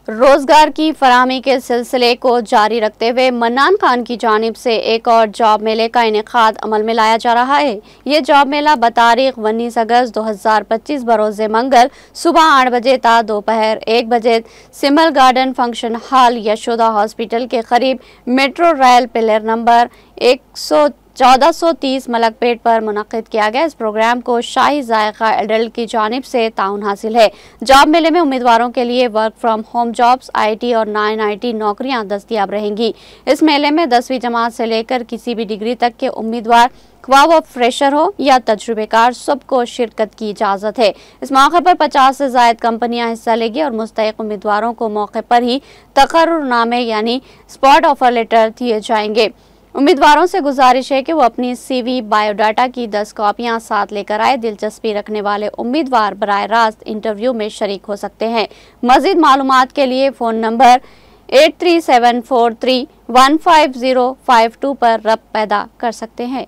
रोजगार की फराहमी के सिलसिले को जारी रखते हुए मन्नान खान की जानिब से एक और जॉब मेले का इनेकाद अमल में लाया जा रहा है। ये जॉब मेला बतारीख 19 अगस्त 2025 बरोज़ मंगल सुबह 8 बजे ता दोपहर 1 बजे सिमल garden function hall Yashoda hospital के करीब metro rail pillar number 1430 Malakpet पर मुनक्किद किया गया। इस प्रोग्राम को शाही जायका एडल्ट की जानिब से ताउन हासिल है। जॉब मेले में उम्मीदवारों के लिए work from home jobs, IT और नॉन IT नौकरियां दस्तियाब रहेंगी। इस मेले में 10वीं जमात से लेकर किसी भी डिग्री तक के उम्मीदवार, ख्वाह वो फ्रेशर हो या तजुर्बेकार, सबको शिरकत की इजाज़त है। इस मौके पर 50 से ज़ायद कंपनियां हिस्सा लेगी और मुस्तहिक उम्मीदवारों को मौके पर ही तकर्रुरनामे यानी स्पॉट ऑफर लेटर दिए जाएंगे। उम्मीदवारों से गुजारिश है कि वो अपनी CV, बायोडाटा की 10 कॉपियां साथ लेकर आए। दिलचस्पी रखने वाले उम्मीदवार बराह रास्त इंटरव्यू में शरीक हो सकते हैं। मज़ीद मालूमात के लिए फ़ोन नंबर 83743155052 पर रब्त पैदा कर सकते हैं।